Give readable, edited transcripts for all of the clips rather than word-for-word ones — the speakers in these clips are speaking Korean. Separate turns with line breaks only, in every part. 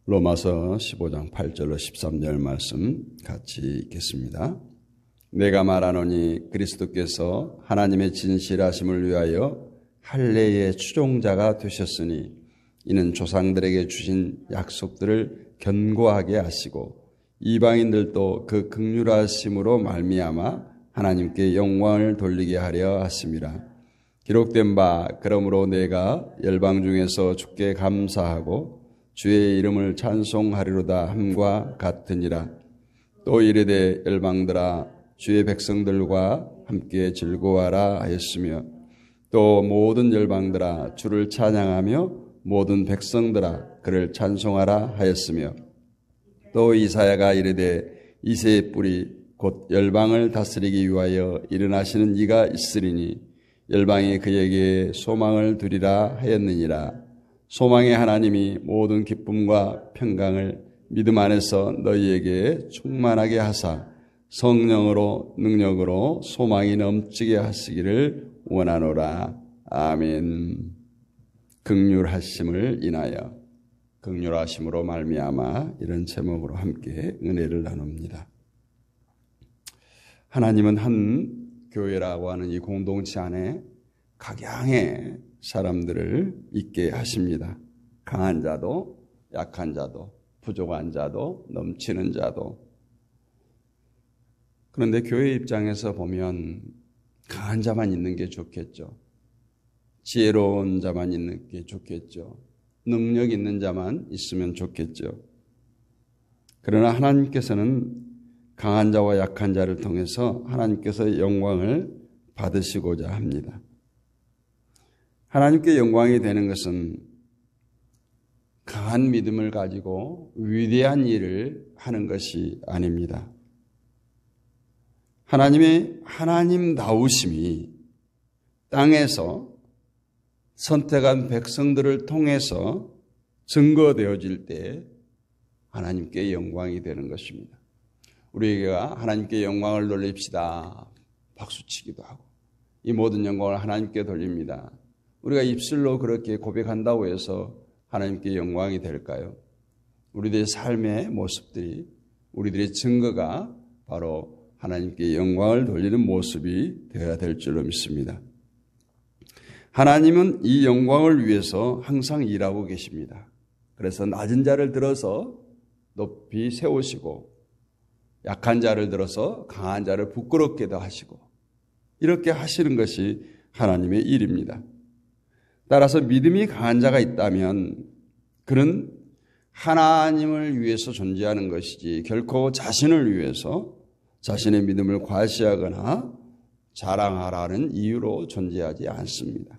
로마서 15장 8절로 13절 말씀 같이 읽겠습니다. 내가 말하노니 그리스도께서 하나님의 진실하심을 위하여 할례의 추종자가 되셨으니 이는 조상들에게 주신 약속들을 견고하게 하시고 이방인들도 그 긍휼하심으로 말미암아 하나님께 영광을 돌리게 하려 하심이라. 기록된 바 그러므로 내가 열방 중에서 주께 감사하고 주의 이름을 찬송하리로다 함과 같으니라. 또 이르되 열방들아 주의 백성들과 함께 즐거워하라 하였으며 또 모든 열방들아 주를 찬양하며 모든 백성들아 그를 찬송하라 하였으며 또 이사야가 이르되 이새의 뿌리 곧 열방을 다스리기 위하여 일어나시는 이가 있으리니 열방이 그에게 소망을 두리라 하였느니라. 소망의 하나님이 모든 기쁨과 평강을 믿음 안에서 너희에게 충만하게 하사 성령으로 능력으로 소망이 넘치게 하시기를 원하노라. 아멘. 긍휼하심을 인하여, 긍휼하심으로 말미암아 이런 제목으로 함께 은혜를 나눕니다. 하나님은 한 교회라고 하는 이 공동체 안에 각양의 사람들을 있게 하십니다. 강한 자도 약한 자도 부족한 자도 넘치는 자도. 그런데 교회 입장에서 보면 강한 자만 있는 게 좋겠죠. 지혜로운 자만 있는 게 좋겠죠. 능력 있는 자만 있으면 좋겠죠. 그러나 하나님께서는 강한 자와 약한 자를 통해서 하나님께서 영광을 받으시고자 합니다. 하나님께 영광이 되는 것은 강한 믿음을 가지고 위대한 일을 하는 것이 아닙니다. 하나님의 하나님다우심이 땅에서 선택한 백성들을 통해서 증거되어질 때 하나님께 영광이 되는 것입니다. 우리가 하나님께 영광을 돌립시다. 박수치기도 하고 이 모든 영광을 하나님께 돌립니다. 우리가 입술로 그렇게 고백한다고 해서 하나님께 영광이 될까요? 우리들의 삶의 모습들이, 우리들의 증거가 바로 하나님께 영광을 돌리는 모습이 되어야 될 줄로 믿습니다. 하나님은 이 영광을 위해서 항상 일하고 계십니다. 그래서 낮은 자를 들어서 높이 세우시고 약한 자를 들어서 강한 자를 부끄럽게도 하시고 이렇게 하시는 것이 하나님의 일입니다. 따라서 믿음이 강한 자가 있다면 그는 하나님을 위해서 존재하는 것이지 결코 자신을 위해서 자신의 믿음을 과시하거나 자랑하라는 이유로 존재하지 않습니다.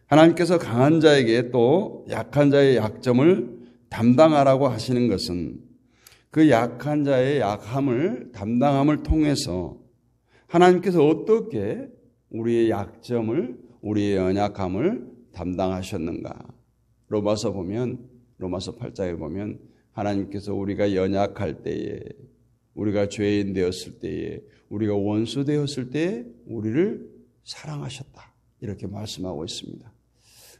하나님께서 강한 자에게 또 약한 자의 약점을 담당하라고 하시는 것은 그 약한 자의 약함을 담당함을 통해서 하나님께서 어떻게 우리의 약점을, 우리의 연약함을 담당하셨는가. 로마서 8장에 보면 하나님께서 우리가 연약할 때에, 우리가 죄인 되었을 때에, 우리가 원수 되었을 때에 우리를 사랑하셨다. 이렇게 말씀하고 있습니다.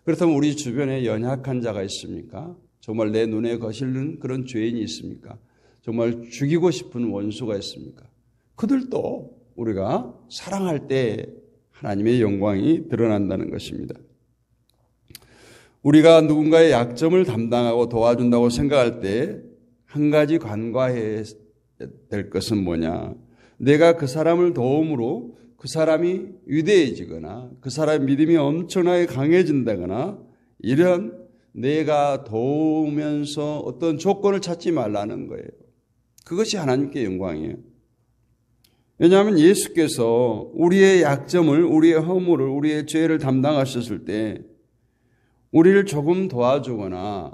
그렇다면 우리 주변에 연약한 자가 있습니까? 정말 내 눈에 거슬리는 그런 죄인이 있습니까? 정말 죽이고 싶은 원수가 있습니까? 그들도 우리가 사랑할 때 하나님의 영광이 드러난다는 것입니다. 우리가 누군가의 약점을 담당하고 도와준다고 생각할 때 한 가지 간과해야 될 것은 뭐냐? 내가 그 사람을 도움으로 그 사람이 위대해지거나 그 사람의 믿음이 엄청나게 강해진다거나 이런 내가 도우면서 어떤 조건을 찾지 말라는 거예요. 그것이 하나님께 영광이에요. 왜냐하면 예수께서 우리의 약점을, 우리의 허물을, 우리의 죄를 담당하셨을 때 우리를 조금 도와주거나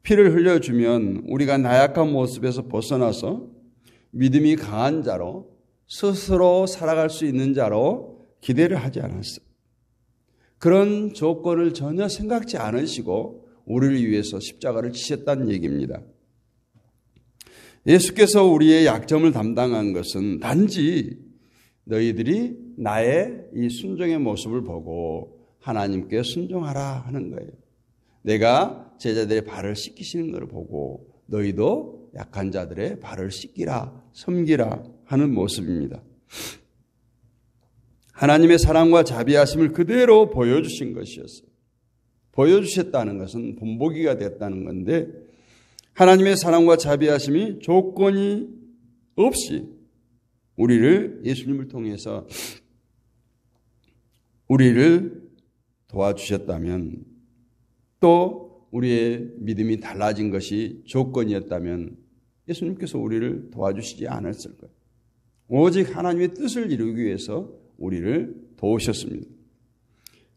피를 흘려주면 우리가 나약한 모습에서 벗어나서 믿음이 강한 자로 스스로 살아갈 수 있는 자로 기대를 하지 않았어요. 그런 조건을 전혀 생각지 않으시고 우리를 위해서 십자가를 지셨다는 얘기입니다. 예수께서 우리의 약점을 담당한 것은 단지 너희들이 나의 이 순종의 모습을 보고 하나님께 순종하라 하는 거예요. 내가 제자들의 발을 씻기시는 걸 보고 너희도 약한 자들의 발을 씻기라, 섬기라 하는 모습입니다. 하나님의 사랑과 자비하심을 그대로 보여주신 것이었어요. 보여주셨다는 것은 본보기가 됐다는 건데 하나님의 사랑과 자비하심이 조건이 없이 우리를 예수님을 통해서 우리를 도와주셨다면 또 우리의 믿음이 달라진 것이 조건이었다면 예수님께서 우리를 도와주시지 않았을 거예요. 오직 하나님의 뜻을 이루기 위해서 우리를 도우셨습니다.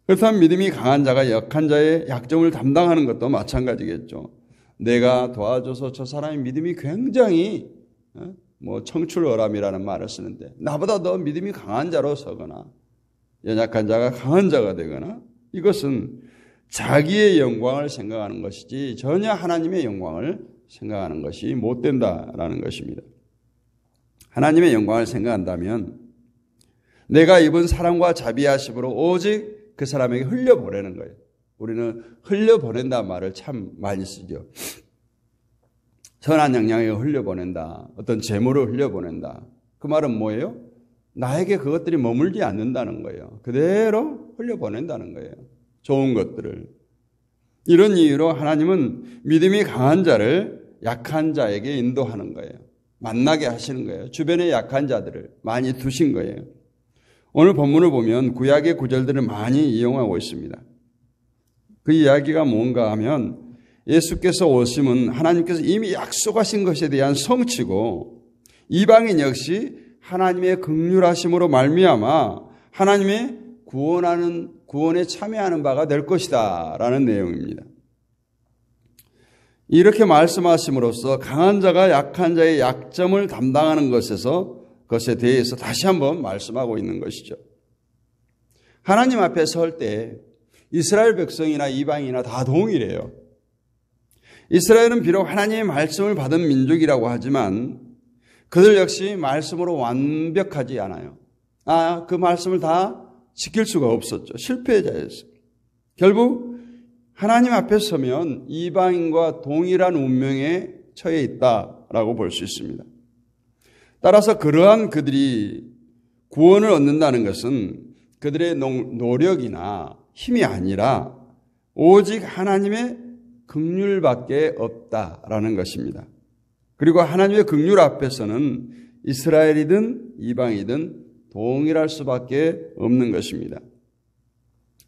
그렇다면 믿음이 강한 자가 약한 자의 약점을 담당하는 것도 마찬가지겠죠. 내가 도와줘서 저 사람의 믿음이 굉장히 청출어람이라는 말을 쓰는데 나보다 더 믿음이 강한 자로 서거나 연약한 자가 강한 자가 되거나 이것은 자기의 영광을 생각하는 것이지 전혀 하나님의 영광을 생각하는 것이 못 된다라는 것입니다. 하나님의 영광을 생각한다면 내가 입은 사랑과 자비하심으로 오직 그 사람에게 흘려보내는 거예요. 우리는 흘려보낸다는 말을 참 많이 쓰죠. 선한 영향에 흘려보낸다. 어떤 재물을 흘려보낸다. 그 말은 뭐예요? 나에게 그것들이 머물지 않는다는 거예요. 그대로 흘려보낸다는 거예요. 좋은 것들을. 이런 이유로 하나님은 믿음이 강한 자를 약한 자에게 인도하는 거예요. 만나게 하시는 거예요. 주변에 약한 자들을 많이 두신 거예요. 오늘 본문을 보면 구약의 구절들을 많이 이용하고 있습니다. 그 이야기가 뭔가 하면 예수께서 오심은 하나님께서 이미 약속하신 것에 대한 성취고 이방인 역시 하나님의 긍휼하심으로 말미암아 하나님의 구원에 참여하는 바가 될 것이다 라는 내용입니다. 이렇게 말씀하심으로써 강한 자가 약한 자의 약점을 담당하는 것에 대해서 다시 한번 말씀하고 있는 것이죠. 하나님 앞에 설 때 이스라엘 백성이나 이방인이나 다 동일해요. 이스라엘은 비록 하나님의 말씀을 받은 민족이라고 하지만 그들 역시 말씀으로 완벽하지 않아요. 그 말씀을 다 지킬 수가 없었죠. 실패자였어요. 결국 하나님 앞에 서면 이방인과 동일한 운명에 처해 있다라고 볼 수 있습니다. 따라서 그러한 그들이 구원을 얻는다는 것은 그들의 노력이나 힘이 아니라 오직 하나님의 긍휼밖에 없다라는 것입니다. 그리고 하나님의 긍휼 앞에서는 이스라엘이든 이방이든 동일할 수밖에 없는 것입니다.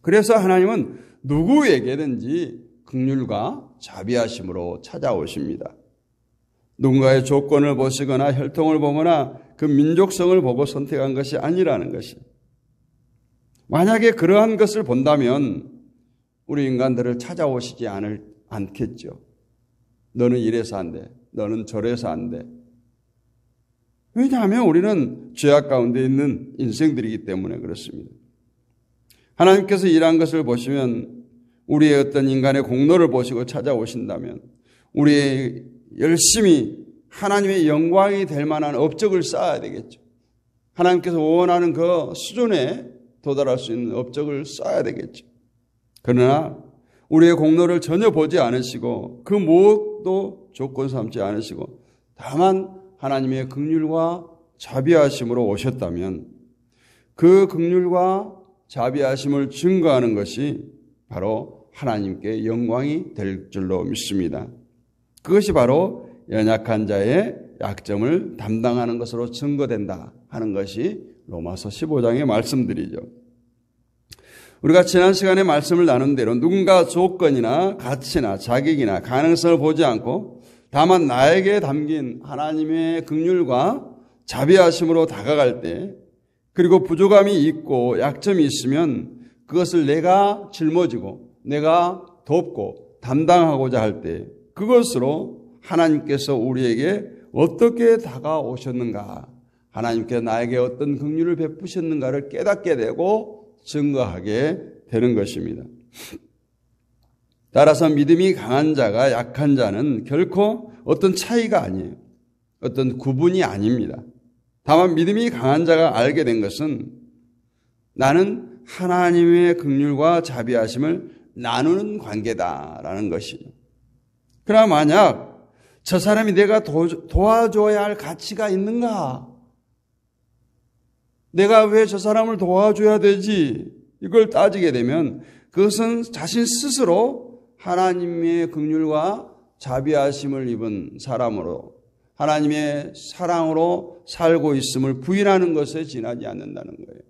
그래서 하나님은 누구에게든지 긍휼과 자비하심으로 찾아오십니다. 누군가의 조건을 보시거나 혈통을 보거나 그 민족성을 보고 선택한 것이 아니라는 것이. 만약에 그러한 것을 본다면 우리 인간들을 찾아오시지 않겠죠. 너는 이래서 안 돼. 너는 저래서 안 돼. 왜냐하면 우리는 죄악 가운데 있는 인생들이기 때문에 그렇습니다. 하나님께서 일한 것을 보시면 우리의 어떤 인간의 공로를 보시고 찾아오신다면 우리의 열심히 하나님의 영광이 될 만한 업적을 쌓아야 되겠죠. 하나님께서 원하는 그 수준에 도달할 수 있는 업적을 쌓아야 되겠죠. 그러나 우리의 공로를 전혀 보지 않으시고 그 무엇도 조건 삼지 않으시고 다만 하나님의 긍휼과 자비하심으로 오셨다면 그 긍휼과 자비하심을 증거하는 것이 바로 하나님께 영광이 될 줄로 믿습니다. 그것이 바로 연약한 자의 약점을 담당하는 것으로 증거된다 하는 것이 로마서 15장의 말씀들이죠. 우리가 지난 시간에 말씀을 나눈 대로 누군가 조건이나 가치나 자격이나 가능성을 보지 않고 다만 나에게 담긴 하나님의 긍휼과 자비하심으로 다가갈 때 그리고 부족함이 있고 약점이 있으면 그것을 내가 짊어지고 내가 돕고 담당하고자 할 때 그것으로 하나님께서 우리에게 어떻게 다가오셨는가, 하나님께서 나에게 어떤 긍휼을 베푸셨는가를 깨닫게 되고 증거하게 되는 것입니다. 따라서 믿음이 강한 자가 약한 자는 결코 어떤 차이가 아니에요. 어떤 구분이 아닙니다. 다만 믿음이 강한 자가 알게 된 것은 나는 하나님의 긍휼과 자비하심을 나누는 관계다라는 것이죠. 그러나 만약 저 사람이 내가 도와줘야 할 가치가 있는가? 내가 왜 저 사람을 도와줘야 되지? 이걸 따지게 되면 그것은 자신 스스로 하나님의 긍휼과 자비하심을 입은 사람으로 하나님의 사랑으로 살고 있음을 부인하는 것에 지나지 않는다는 거예요.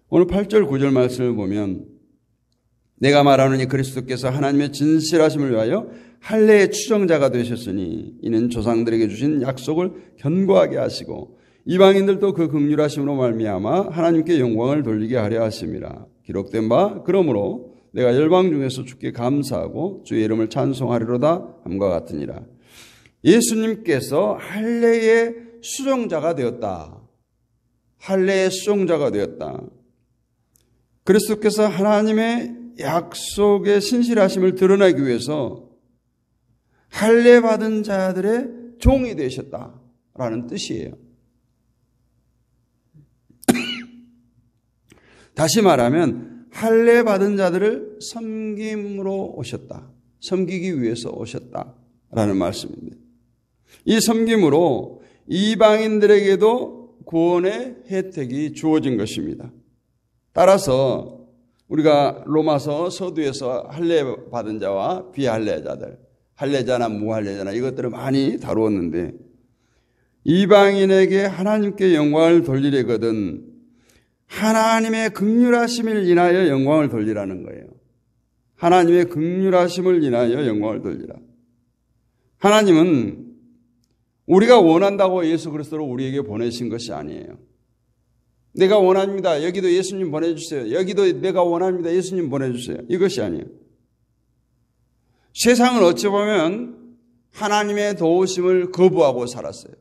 오늘 8절 9절 말씀을 보면 내가 말하노니 그리스도께서 하나님의 진실하심을 위하여 할례의 추정자가 되셨으니 이는 조상들에게 주신 약속을 견고하게 하시고 이방인들도 그 긍휼하심으로 말미암아 하나님께 영광을 돌리게 하려 하심이라. 기록된 바 그러므로 내가 열방 중에서 주께 감사하고 주의 이름을 찬송하리로다 함과 같으니라. 예수님께서 할례의 수종자가 되었다. 할례의 수종자가 되었다. 그리스도께서 하나님의 약속의 신실하심을 드러내기 위해서 할례 받은 자들의 종이 되셨다라는 뜻이에요. 다시 말하면 할례 받은 자들을 섬김으로 오셨다. 섬기기 위해서 오셨다라는 말씀입니다. 이 섬김으로 이방인들에게도 구원의 혜택이 주어진 것입니다. 따라서 우리가 로마서 서두에서 할례 받은 자와 비할례자들, 할례자나 무할례자나 이것들을 많이 다루었는데 이방인에게 하나님께 영광을 돌리려거든 하나님의 긍휼하심을 인하여 영광을 돌리라는 거예요. 하나님의 긍휼하심을 인하여 영광을 돌리라. 하나님은 우리가 원한다고 예수 그리스도를 우리에게 보내신 것이 아니에요. 내가 원합니다. 여기도 예수님 보내주세요. 여기도 내가 원합니다. 예수님 보내주세요. 이것이 아니에요. 세상은 어찌 보면 하나님의 도우심을 거부하고 살았어요.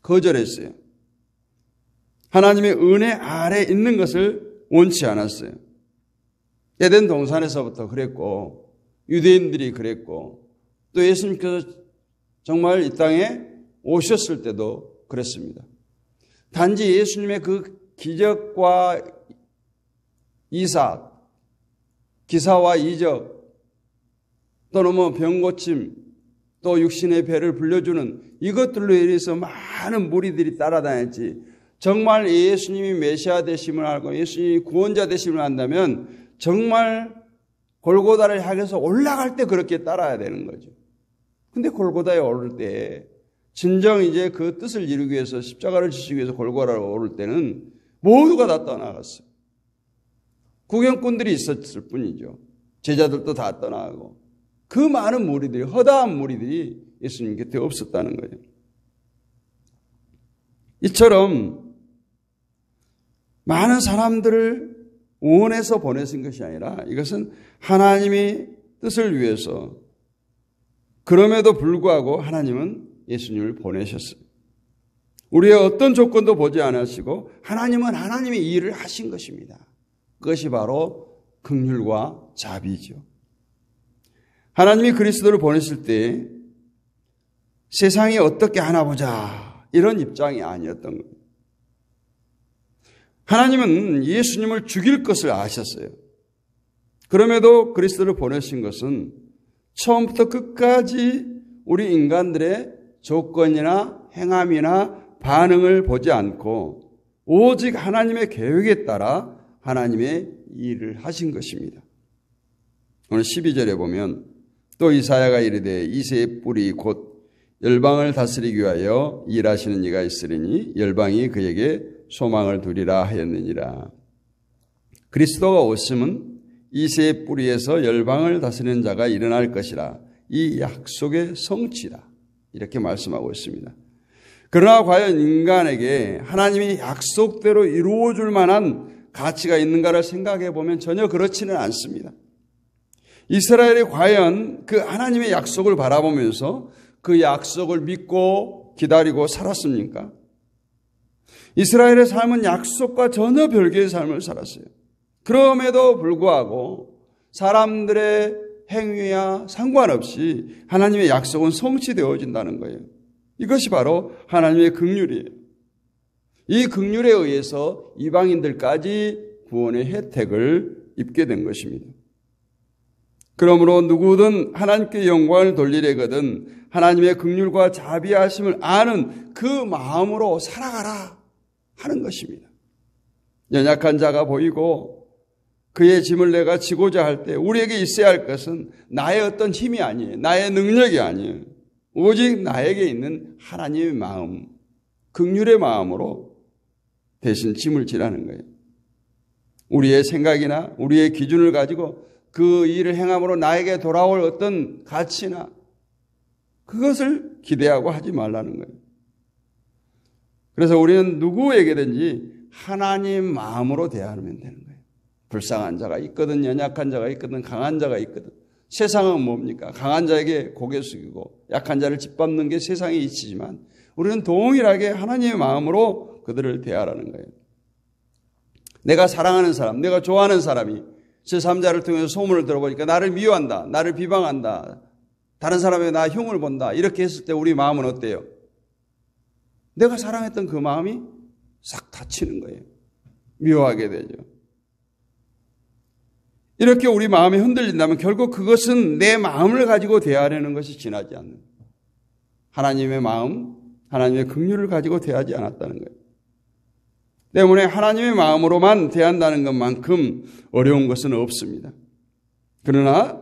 거절했어요. 하나님의 은혜 아래 있는 것을 원치 않았어요. 에덴 동산에서부터 그랬고 유대인들이 그랬고 또 예수님께서 정말 이 땅에 오셨을 때도 그랬습니다. 단지 예수님의 그 기적과 이사, 기사와 이적 또는 병고침 또 육신의 배를 불려주는 이것들로 인해서 많은 무리들이 따라다녔지 정말 예수님이 메시아 되심을 알고 예수님이 구원자 되심을 안다면 정말 골고다를 향해서 올라갈 때 그렇게 따라야 되는 거죠. 근데 골고다에 오를 때 진정 이제 그 뜻을 이루기 위해서 십자가를 지시기 위해서 골고다를 오를 때는 모두가 다 떠나갔어요. 구경꾼들이 있었을 뿐이죠. 제자들도 다 떠나가고 그 많은 무리들이 허다한 무리들이 예수님 곁에 없었다는 거예요. 이처럼 많은 사람들을 원해서 보내신 것이 아니라 이것은 하나님의 뜻을 위해서 그럼에도 불구하고 하나님은 예수님을 보내셨어요. 우리의 어떤 조건도 보지 않으시고 하나님은 하나님의 일을 하신 것입니다. 그것이 바로 긍휼과 자비죠. 하나님이 그리스도를 보내실 때 세상이 어떻게 하나 보자 이런 입장이 아니었던 거예요. 하나님은 예수님을 죽일 것을 아셨어요. 그럼에도 그리스도를 보내신 것은 처음부터 끝까지 우리 인간들의 조건이나 행함이나 반응을 보지 않고 오직 하나님의 계획에 따라 하나님의 일을 하신 것입니다. 오늘 12절에 보면 또 이사야가 이르되 이새의 뿌리 곧 열방을 다스리기 위하여 일하시는 이가 있으리니 열방이 그에게 소망을 두리라 하였느니라. 그리스도가 오심은 이새의 뿌리에서 열방을 다스리는 자가 일어날 것이라. 이 약속의 성취다. 이렇게 말씀하고 있습니다. 그러나 과연 인간에게 하나님이 약속대로 이루어줄 만한 가치가 있는가를 생각해 보면 전혀 그렇지는 않습니다. 이스라엘이 과연 그 하나님의 약속을 바라보면서 그 약속을 믿고 기다리고 살았습니까? 이스라엘의 삶은 약속과 전혀 별개의 삶을 살았어요. 그럼에도 불구하고 사람들의 행위와 상관없이 하나님의 약속은 성취되어진다는 거예요. 이것이 바로 하나님의 긍휼이에요. 이 긍휼에 의해서 이방인들까지 구원의 혜택을 입게 된 것입니다. 그러므로 누구든 하나님께 영광을 돌리려거든 하나님의 긍휼과 자비하심을 아는 그 마음으로 살아가라 하는 것입니다. 연약한 자가 보이고 그의 짐을 내가 지고자 할 때 우리에게 있어야 할 것은 나의 어떤 힘이 아니에요. 나의 능력이 아니에요. 오직 나에게 있는 하나님의 마음, 긍휼의 마음으로 대신 짐을 지라는 거예요. 우리의 생각이나 우리의 기준을 가지고 그 일을 행함으로 나에게 돌아올 어떤 가치나 그것을 기대하고 하지 말라는 거예요. 그래서 우리는 누구에게든지 하나님 마음으로 대하면 되는 거예요. 불쌍한 자가 있거든, 연약한 자가 있거든, 강한 자가 있거든. 세상은 뭡니까? 강한 자에게 고개 숙이고 약한 자를 짓밟는 게 세상의 이치지만 우리는 동일하게 하나님의 마음으로 그들을 대하라는 거예요. 내가 사랑하는 사람, 내가 좋아하는 사람이 제3자를 통해서 소문을 들어보니까 나를 미워한다, 나를 비방한다, 다른 사람에게 나 흉을 본다 이렇게 했을 때 우리 마음은 어때요? 내가 사랑했던 그 마음이 싹 닫히는 거예요. 미워하게 되죠. 이렇게 우리 마음이 흔들린다면 결국 그것은 내 마음을 가지고 대하려는 것이 지나지 않는 하나님의 마음, 하나님의 긍휼을 가지고 대하지 않았다는 거예요. 때문에 하나님의 마음으로만 대한다는 것만큼 어려운 것은 없습니다. 그러나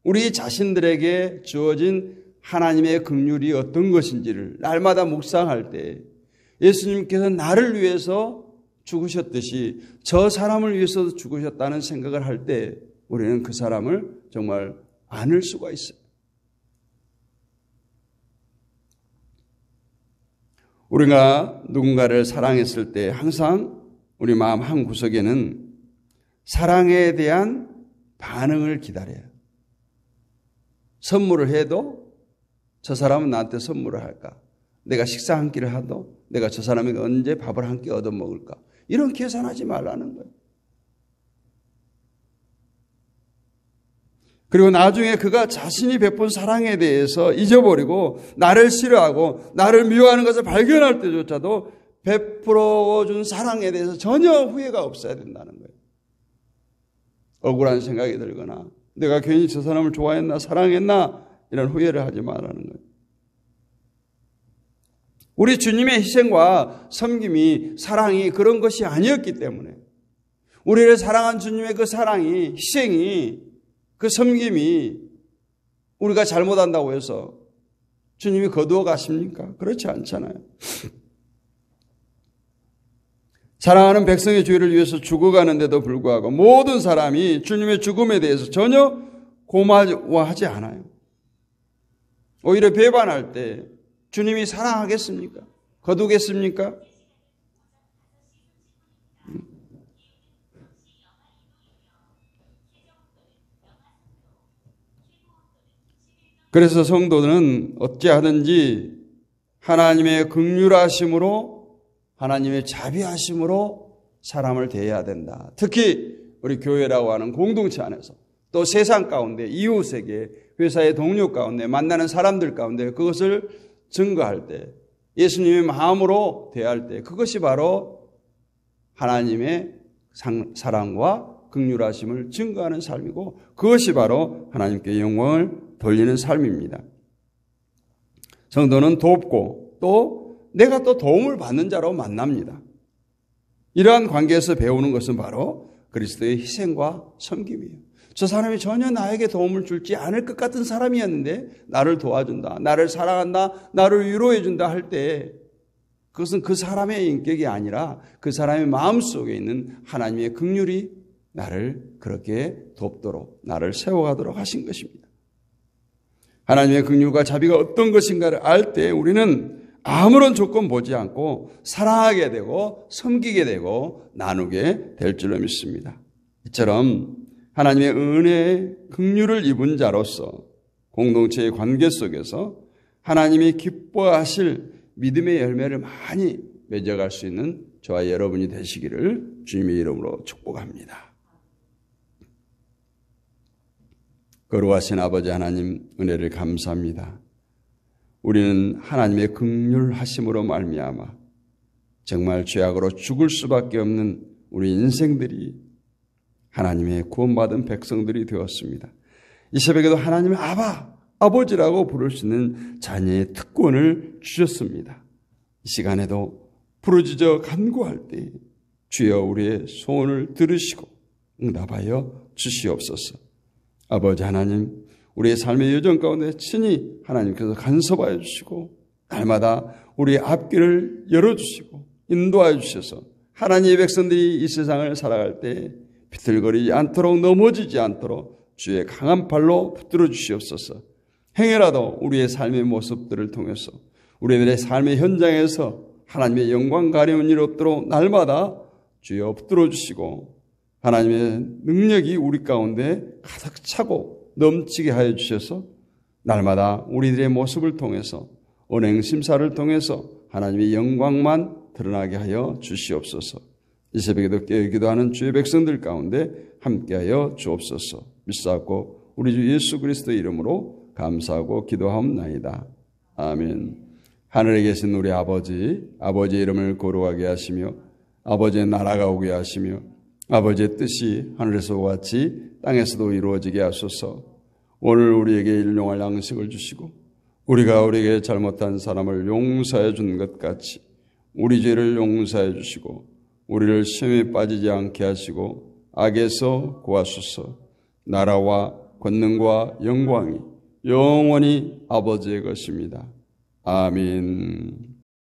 우리 자신들에게 주어진 하나님의 긍휼이 어떤 것인지를 날마다 묵상할 때 예수님께서 나를 위해서 죽으셨듯이 저 사람을 위해서도 죽으셨다는 생각을 할 때 우리는 그 사람을 정말 안을 수가 있어요. 우리가 누군가를 사랑했을 때 항상 우리 마음 한 구석에는 사랑에 대한 반응을 기다려요. 선물을 해도 저 사람은 나한테 선물을 할까? 내가 식사 한 끼를 하도 내가 저 사람에게 언제 밥을 한 끼 얻어먹을까? 이런 계산하지 말라는 거예요. 그리고 나중에 그가 자신이 베푼 사랑에 대해서 잊어버리고 나를 싫어하고 나를 미워하는 것을 발견할 때조차도 베풀어 준 사랑에 대해서 전혀 후회가 없어야 된다는 거예요. 억울한 생각이 들거나 내가 괜히 저 사람을 좋아했나 사랑했나 이런 후회를 하지 말라는 거예요. 우리 주님의 희생과 섬김이 사랑이 그런 것이 아니었기 때문에 우리를 사랑한 주님의 그 사랑이 희생이 그 섬김이 우리가 잘못한다고 해서 주님이 거두어 가십니까? 그렇지 않잖아요. 사랑하는 백성의 죄를 위해서 죽어가는데도 불구하고 모든 사람이 주님의 죽음에 대해서 전혀 고마워하지 않아요. 오히려 배반할 때 주님이 사랑하겠습니까? 거두겠습니까? 그래서 성도는 어찌하든지 하나님의 긍휼하심으로 하나님의 자비하심으로 사람을 대해야 된다. 특히 우리 교회라고 하는 공동체 안에서 또 세상 가운데 이웃에게 회사의 동료 가운데 만나는 사람들 가운데 그것을 증거할 때 예수님의 마음으로 대할 때 그것이 바로 하나님의 사랑과 긍휼하심을 증거하는 삶이고 그것이 바로 하나님께 영광을 돌리는 삶입니다. 성도는 돕고 또 내가 또 도움을 받는 자로 만납니다. 이러한 관계에서 배우는 것은 바로 그리스도의 희생과 섬김이에요. 저 사람이 전혀 나에게 도움을 줄지 않을 것 같은 사람이었는데 나를 도와준다, 나를 사랑한다, 나를 위로해준다 할 때 그것은 그 사람의 인격이 아니라 그 사람의 마음속에 있는 하나님의 긍휼이 나를 그렇게 돕도록 나를 세워가도록 하신 것입니다. 하나님의 긍휼과 자비가 어떤 것인가를 알 때 우리는 아무런 조건 보지 않고 사랑하게 되고 섬기게 되고 나누게 될 줄로 믿습니다. 이처럼 하나님의 은혜의 긍휼을 입은 자로서 공동체의 관계 속에서 하나님이 기뻐하실 믿음의 열매를 많이 맺어갈 수 있는 저와 여러분이 되시기를 주님의 이름으로 축복합니다. 거룩하신 아버지 하나님 은혜를 감사합니다. 우리는 하나님의 긍휼하심으로 말미암아 정말 죄악으로 죽을 수밖에 없는 우리 인생들이 하나님의 구원받은 백성들이 되었습니다. 이 새벽에도 하나님의 아버지라고 부를 수 있는 자녀의 특권을 주셨습니다. 이 시간에도 부르짖어 간구할 때 주여 우리의 소원을 들으시고 응답하여 주시옵소서. 아버지 하나님, 우리의 삶의 여정 가운데 친히 하나님께서 간섭하여 주시고 날마다 우리의 앞길을 열어주시고 인도하여 주셔서 하나님의 백성들이 이 세상을 살아갈 때 비틀거리지 않도록 넘어지지 않도록 주의 강한 팔로 붙들어 주시옵소서. 행여라도 우리의 삶의 모습들을 통해서 우리들의 삶의 현장에서 하나님의 영광 가려운 일 없도록 날마다 주여 붙들어 주시고 하나님의 능력이 우리 가운데 가득 차고 넘치게 하여 주셔서 날마다 우리들의 모습을 통해서 언행 심사를 통해서 하나님의 영광만 드러나게 하여 주시옵소서. 이 새벽에도 깨어 기도하는 주의 백성들 가운데 함께하여 주옵소서. 믿사옵고 우리 주 예수 그리스도의 이름으로 감사하고 기도하옵나이다. 아멘. 하늘에 계신 우리 아버지의 이름을 거룩하게 하시며 아버지의 나라가 오게 하시며 아버지의 뜻이 하늘에서와 같이 땅에서도 이루어지게 하소서. 오늘 우리에게 일용할 양식을 주시고 우리가 우리에게 잘못한 사람을 용서해 준 것 같이 우리 죄를 용서해 주시고 우리를 시험에 빠지지 않게 하시고 악에서 구하소서. 나라와 권능과 영광이 영원히 아버지의 것입니다. 아멘.